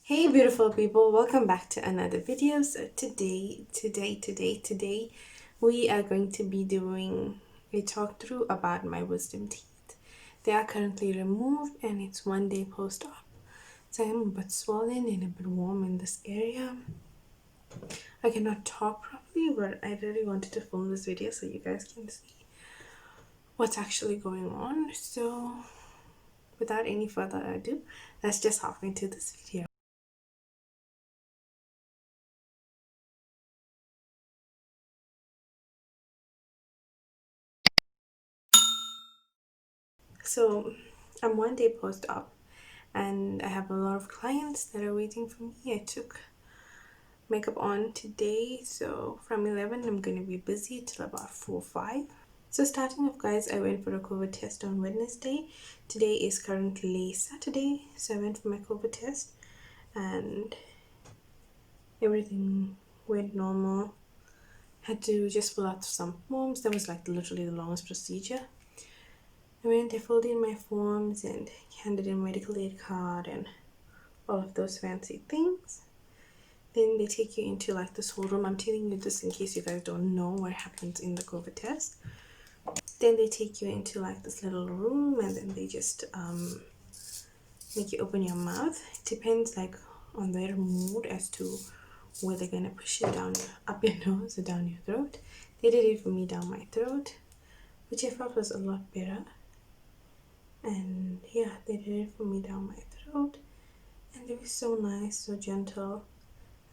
Hey beautiful people, welcome back to another video. So today we are going to be doing a talk through about my wisdom teeth. They are currently removed and it's one day post-op. So I'm a bit swollen and a bit warm in this area. I cannot talk properly, but I really wanted to film this video so you guys can see what's actually going on. So without any further ado, let's just hop into this video. So I'm one day post-op and I have a lot of clients that are waiting for me. I took makeup on today, so from 11 I'm going to be busy till about 4 or 5. So starting off guys, I went for a COVID test on Wednesday. Today is currently Saturday, so I went for my COVID test and everything went normal. Had to just fill out some forms. That was like literally the longest procedure. I went, I filled in my forms and handed in medical aid card and all of those fancy things. Then they take you into like this whole room. I'm telling you this in case you guys don't know what happens in the COVID test. Then they take you into like this little room and then they just make you open your mouth. It depends like on their mood as to where they're gonna push it down up your nose or down your throat. They did it for me down my throat, which I felt was a lot better. And yeah, they did it for me down my throat and they were so nice, so gentle.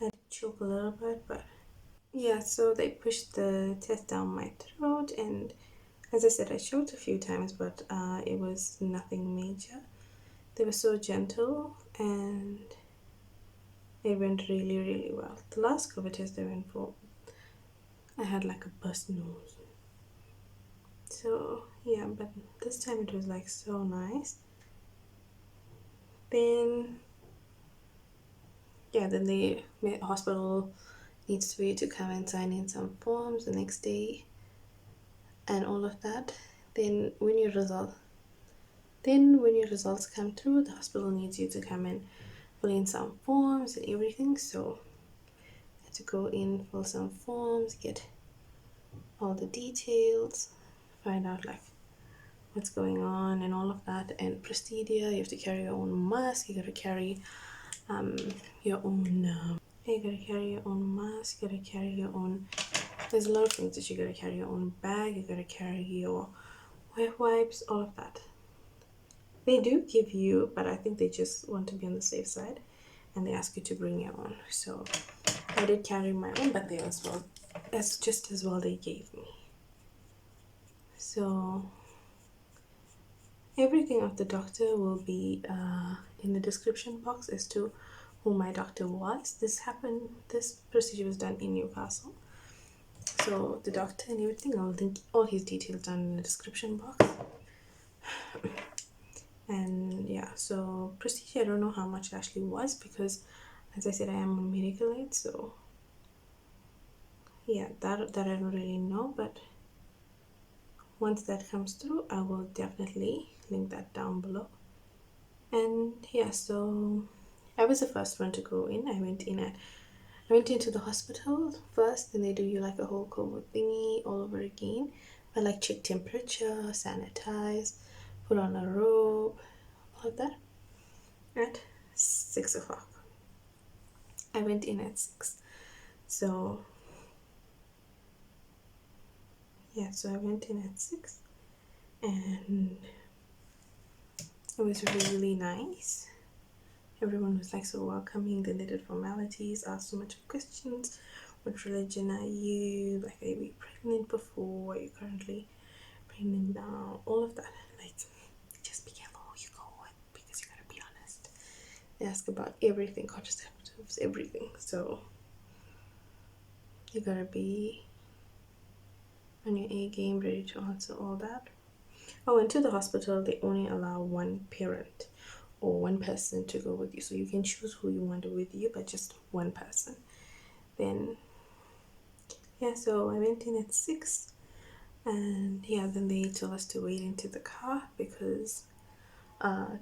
I did choke a little bit, but yeah, so they pushed the test down my throat, and as I said, I choked a few times, but it was nothing major. They were so gentle, and it went really, really well. The last COVID test I went for, I had like a burst nose. So yeah, but this time it was like so nice. Then yeah, then the hospital needs for you to come and sign in some forms the next day and all of that. Then when your results come through, the hospital needs you to come and fill in some forms and everything. So I had to go in, fill some forms, get all the details, find out like what's going on and all of that. And procedure, you have to carry your own mask, you gotta carry your own you gotta carry your own mask, you gotta carry your own, there's a lot of things that you gotta carry, your own bag, you gotta carry your wet wipes, all of that. They do give you, but I think they just want to be on the safe side and they ask you to bring your own. So I did carry my own, but they as well, that's just as well they gave me. So everything of the doctor will be in the description box as to who my doctor was. This procedure was done in Newcastle. So the doctor and everything, I'll link all his details down in the description box. And yeah, so procedure, I don't know how much it actually was because as I said, I am on medical aid, so yeah, that I don't really know, but once that comes through I will definitely link that down below. And yeah, so I was the first one to go in. I went into the hospital first, then they do you like a whole COVID thingy all over again. I like check temperature, sanitize, put on a robe, all of that at 6 o'clock. I went in at 6. So yeah, so I went in at 6 and it was really nice. Everyone was like so welcoming. Then they did formalities, asked so much questions. What religion are you? Like, are you pregnant before? Are you currently pregnant now? All of that. Like, just be careful who you go with because you gotta be honest. They ask about everything, contraceptives, everything. So you gotta be on your A game, ready to answer all that. Oh, and to the hospital, they only allow one parent or one person to go with you. So you can choose who you want with you, but just one person. Then, yeah, so I went in at 6. And yeah, then they told us to wait into the car because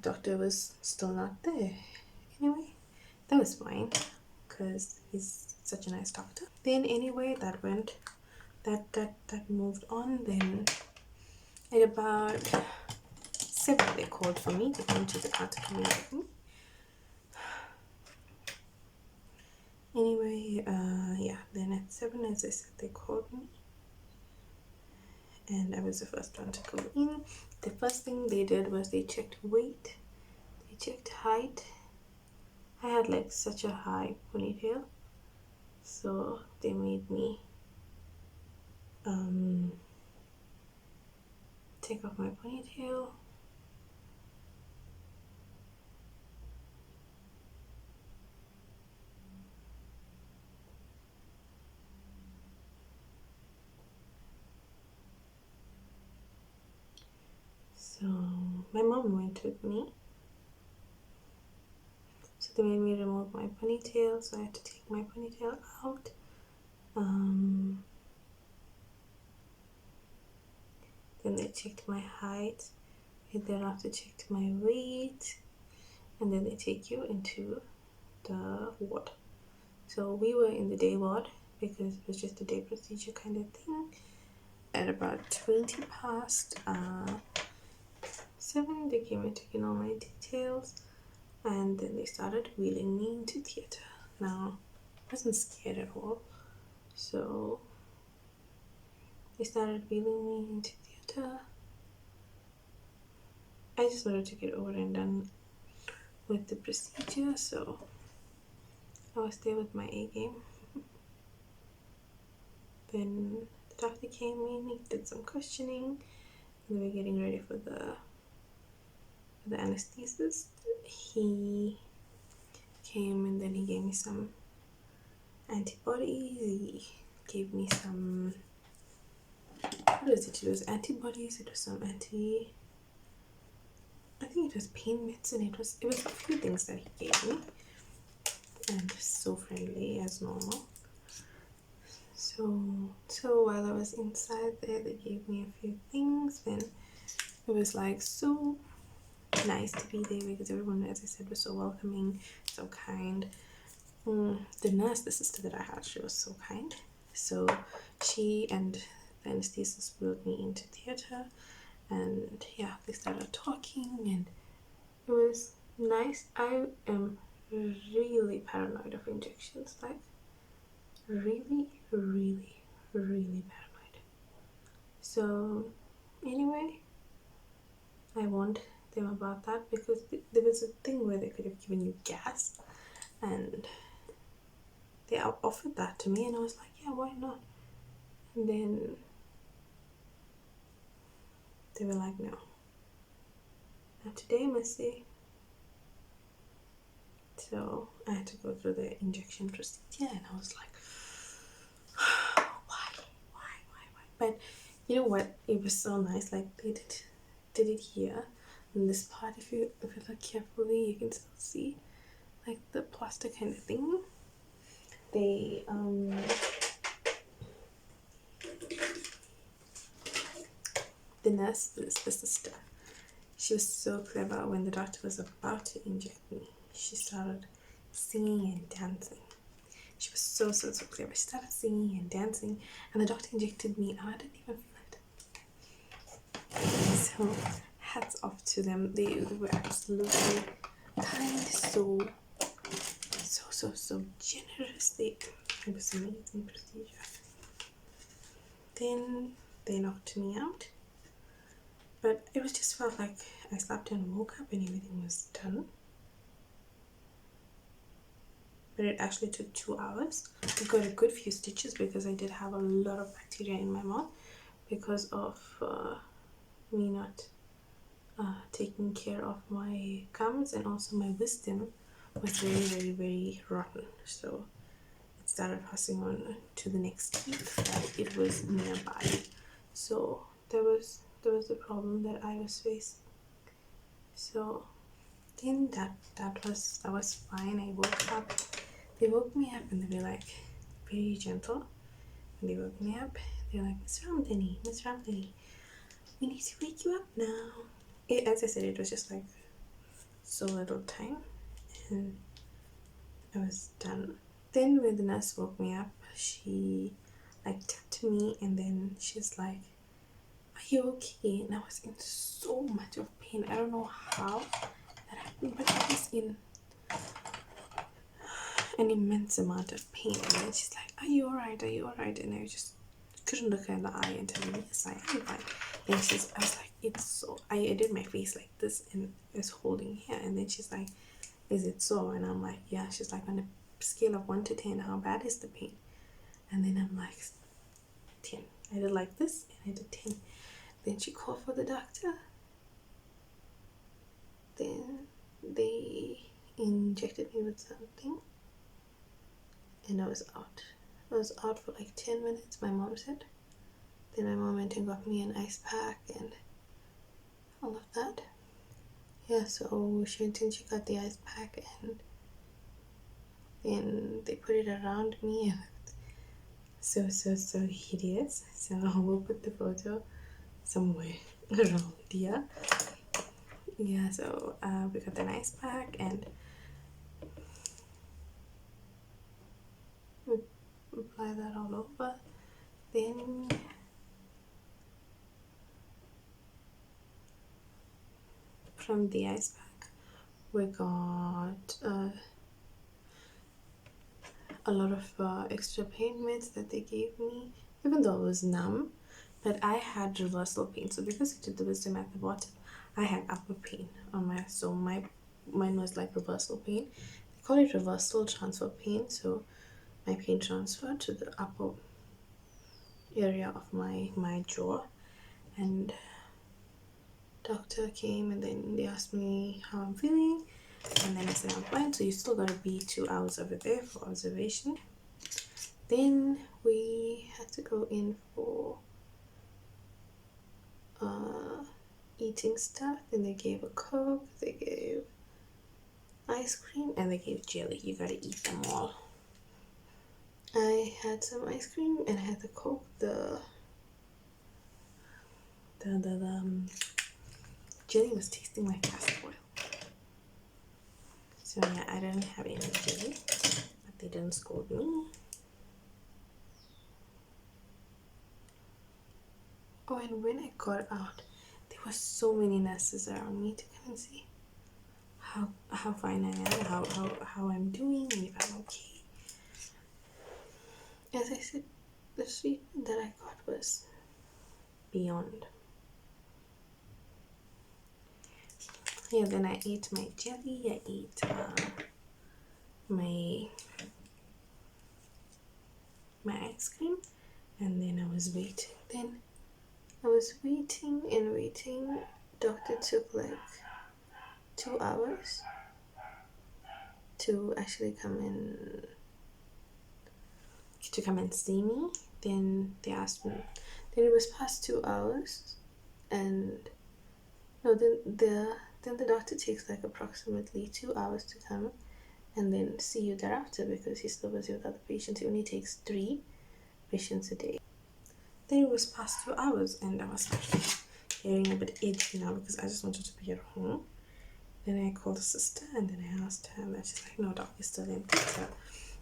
doctor was still not there. Anyway, that was fine because he's such a nice doctor. Then anyway, that went, that moved on. Then at about 7, they called for me. They came to the car to come and get me. Anyway, yeah, then at 7, as I said, they called me, and I was the first one to go in. The first thing they did was they checked weight, they checked height. I had like such a high ponytail, so they made me take off my ponytail. So my mom went with me. So they made me remove my ponytail, so I had to take my ponytail out. Then they checked my height, and thereafter checked my weight, and then they take you into the ward. So we were in the day ward because it was just a day procedure kind of thing. At about 20 past 7, they came and took in all my details, and then they started wheeling me into theatre. Now, I wasn't scared at all, so they started wheeling me into theatre. I just wanted to get over and done with the procedure, so I was there with my A game. Then the doctor came in, he did some questioning, and we were getting ready for the anesthetist. He came and then he gave me some antibodies. He gave me some, what was it? It was antibodies. It was some I think it was pain meds, and it was a few things that he gave me. And so friendly as normal. So while I was inside there, they gave me a few things. Then it was like so nice to be there because everyone, as I said, was so welcoming, so kind. The nurse, the sister that I had, she was so kind. So she and the anesthetist wheeled me into theatre, and yeah, they started talking, and it was nice. I am really paranoid of injections, like really, really, really paranoid. So anyway, I warned them about that because there was a thing where they could have given you gas, and they offered that to me, and I was like, yeah, why not? And then they were like, no, not today, Missy. So I had to go through the injection procedure, and I was like, why? But you know what? It was so nice. Like they did it here in this part. If you look carefully, you can still see like the plastic kind of thing. They the nurse, the sister, she was so clever. When the doctor was about to inject me, she started singing and dancing. She was so clever. She started singing and dancing, and the doctor injected me. I didn't even feel it. So hats off to them. They were absolutely kind, so generous. It was an amazing procedure. Then they knocked me out, but it was just felt like I slept and woke up and everything was done. But it actually took 2 hours. I got a good few stitches because I did have a lot of bacteria in my mouth because of me not taking care of my gums, and also my wisdom was very rotten. So it started passing on to the next teeth that it was nearby. So there was the problem that I was facing. So then that was fine. I woke up. They woke me up and they were like very gentle. And they woke me up. They're like, Miss Ramdhani, we need to wake you up now. As I said, it was just like so little time, and I was done. Then when the nurse woke me up, she like tapped me and then she's like, "Are you okay?" And I was in so much of pain. I don't know how that happened, but I was in an immense amount of pain. And then she's like, "Are you alright? Are you alright?" And I just couldn't look her in the eye and tell me, "Yes, I am fine." And I was like, "It's so," I did my face like this and I was holding here. And then she's like, "Is it so?" And I'm like, "Yeah." She's like, "On a scale of 1 to 10, how bad is the pain?" And then I'm like, 10. I did like this and I did 10. Then she called for the doctor. Then they injected me with something and I was out. I was out for like 10 minutes, my mom said. Then my mom went and got me an ice pack and all of that. Yeah, so she went and she got the ice pack and then they put it around me and so hideous. So we'll put the photo somewhere around here. Yeah, so we got the ice pack and we apply that all over. Then from the ice pack we got a lot of extra pain meds that they gave me, even though I was numb. But I had reversal pain, so because you did the wisdom at the bottom, I had upper pain on my, so mine was like reversal pain. They call it reversal transfer pain. So my pain transferred to the upper area of my jaw, and doctor came and then they asked me how I'm feeling, and then I said I'm fine. So you still gotta be 2 hours over there for observation. Then we had to go in for eating stuff. Then they gave a Coke, they gave ice cream, and they gave jelly. You gotta eat them all. I had some ice cream and I had the Coke. The jelly was tasting like castor oil. So yeah, I didn't have any jelly, but they didn't scold me. Oh, and when I got out, there were so many nurses around me to come and see how fine I am, how I'm doing, and if I'm okay. As I said, the treatment that I got was beyond. Yeah, then I ate my jelly, I ate my ice cream, and then I was waiting. Then I was waiting and waiting. Doctor took like 2 hours to actually come and see me. Then they asked me. Then it was past 2 hours, and no, then the doctor takes like approximately 2 hours to come and then see you thereafter because he's still busy with other patients. He only takes 3 patients a day. Then it was past 2 hours and I was like getting a bit edgy now because I just wanted to be at home. Then I called the sister and then I asked her, and then she's like, "No, doc is still in theater.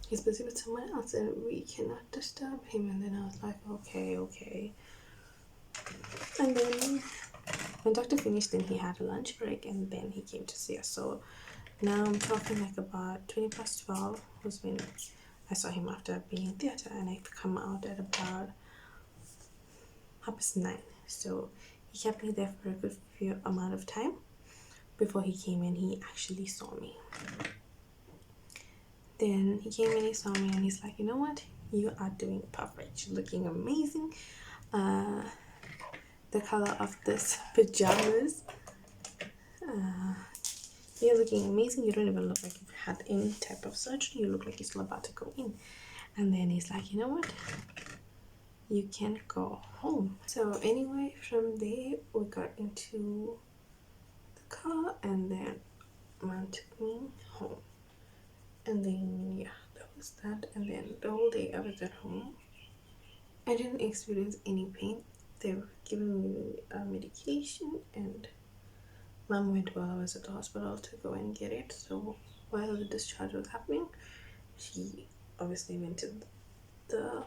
He's busy with someone else and we cannot disturb him." And then I was like, okay. And then when doctor finished, then he had a lunch break and then he came to see us. So now I'm talking like about 20 past 12 was when I saw him after being in theater, and I come out at about 9:30. So he kept me there for a good few amount of time before he came in. He actually saw me. Then he came in, he saw me, and he's like, "You know what? You are doing perfect. You're looking amazing. The color of this pajamas, you're looking amazing. You don't even look like you've had any type of surgery. You look like you're still about to go in." And then he's like, "You know what? You can go home." So anyway, from there we got into the car and then man took me home. And then yeah, that was that. And then the whole day I was at home. I didn't experience any pain. They were giving me medication, and mom went while I was at the hospital to go and get it. So while the discharge was happening, she obviously went to the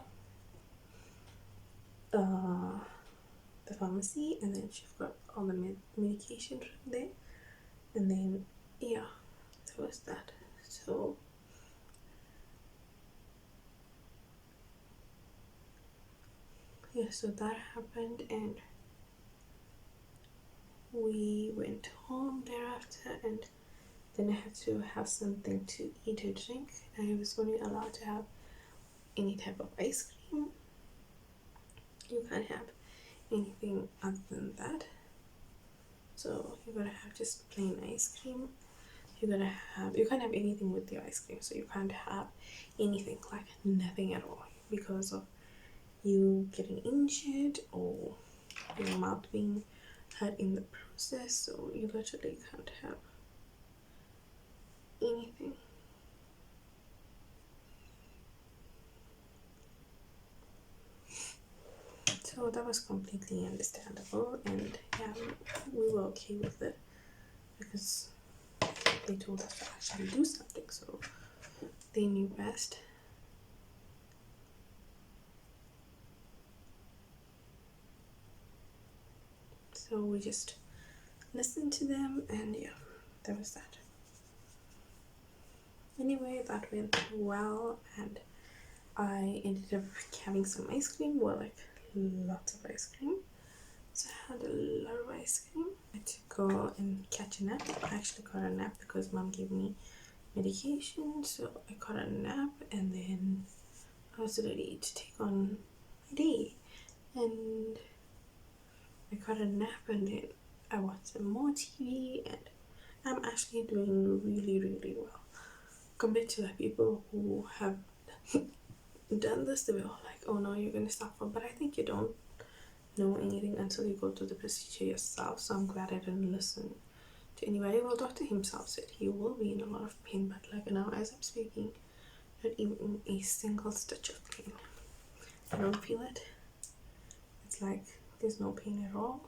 uh, the pharmacy, and then she got all the medication from there, and then yeah, that was that. So yeah, so that happened, and we went home thereafter, and then I had to have something to eat or drink. I was only allowed to have any type of ice cream. You can't have anything other than that. So you gotta have just plain ice cream. You can't have anything with your ice cream. So you can't have anything, like nothing at all, because of you getting injured or your mouth being hurt in the process. So you literally can't have anything. So that was completely understandable, and yeah, we were okay with it because they told us to actually do something, so they knew best. So we just listened to them, and yeah, that was that. Anyway, that went well, and I ended up having some ice cream, well, like lots of ice cream. So I had a lot of ice cream. I had to go and catch a nap. I actually got a nap because mom gave me medication, so I got a nap, and then I was ready to take on my day. And I got a nap, and then I watched some more TV, and I'm actually doing really, really well compared to like people who have done this. They were all like, "Oh no, you're gonna suffer," but I think you don't know anything until you go through the procedure yourself. So I'm glad I didn't listen to anybody. Well, doctor himself said he will be in a lot of pain, but like now as I'm speaking, not even a single stitch of pain. I don't feel it. It's like there's no pain at all,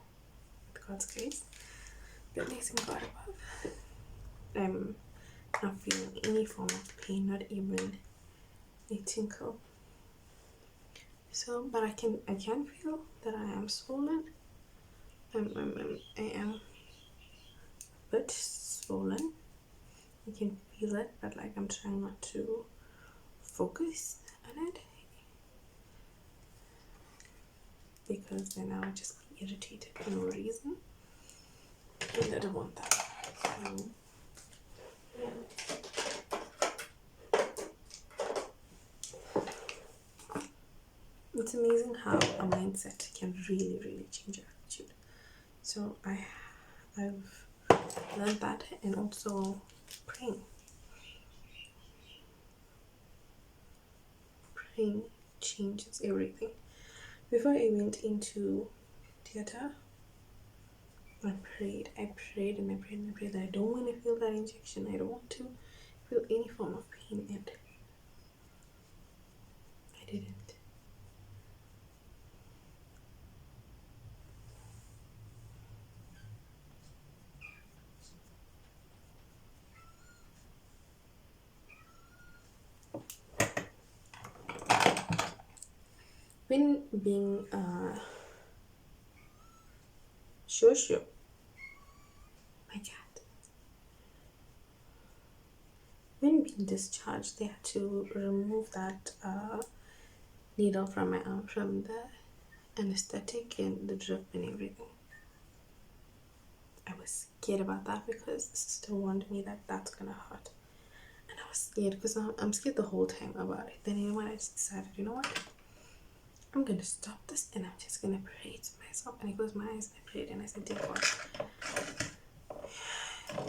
with God's grace. Blessing God above. I'm not feeling any form of pain, not even a tinkle. So, but I can feel that I am swollen. I am a bit swollen. I can feel it, but like I'm trying not to focus on it because then I'll just be irritated for no reason, and I don't want that. So, yeah. It's amazing how a mindset can really, really change your attitude. So I've learned that, and also praying. Praying changes everything. Before I went into theater, I prayed and I prayed that I don't want to feel that injection. I don't want to feel any form of pain, and I didn't. When being sure, my cat. When being discharged, they had to remove that needle from my arm, from the anesthetic and the drip and everything. I was scared about that because the sister warned me that that's gonna hurt, and I was scared because I'm scared the whole time about it. Then you know what? I just decided, you know what? I'm gonna stop this, and I'm just gonna pray to myself. And I closed my eyes and I prayed, and I said, "Dear God,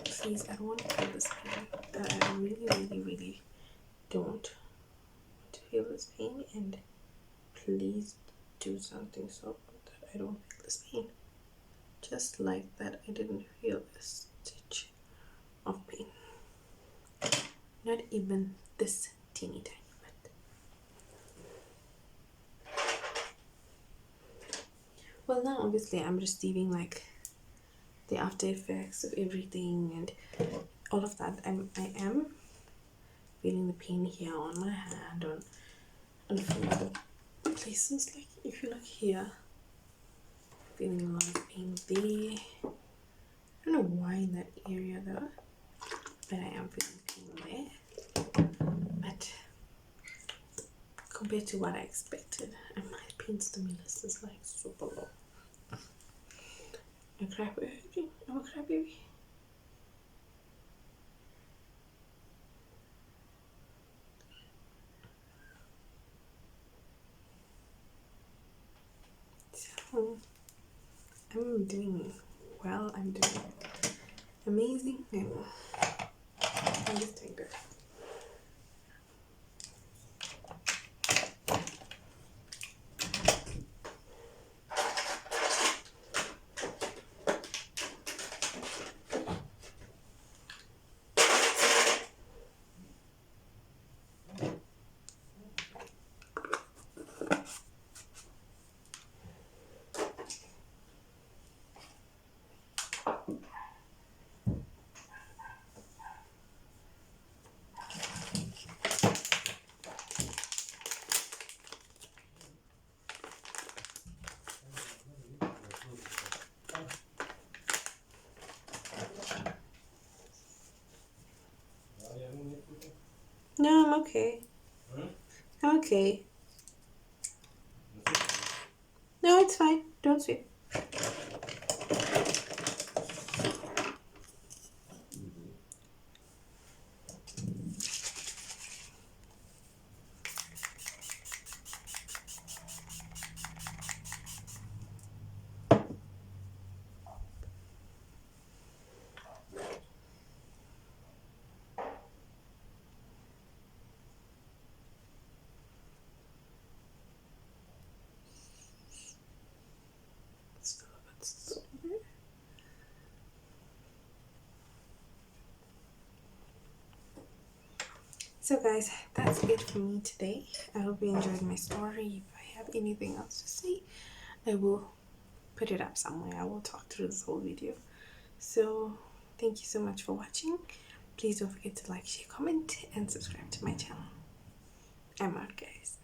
please, I don't want to feel this pain. I really, really, really don't want to feel this pain, and please do something so that I don't feel this pain." Just like that, I didn't feel a stitch of pain. Not even this teeny tiny bit. Well, now obviously I'm receiving like the after effects of everything and all of that. I am, feeling the pain here on my hand, on a few other places. Like if you look here, feeling a lot of pain there. I don't know why in that area though, but I am feeling pain there. But compared to what I expected, and my pain stimulus is like super low. I'm a crybaby. So I'm doing well. I'm doing amazing, and I'm just doing good. No, I'm okay. I'm okay. No, it's fine. Don't sweep. So guys, that's it for me today. I hope you enjoyed my story. If I have anything else to say, I will put it up somewhere. I will talk through this whole video. So thank you so much for watching. Please don't forget to like, share, comment, and subscribe to my channel. I'm out, guys.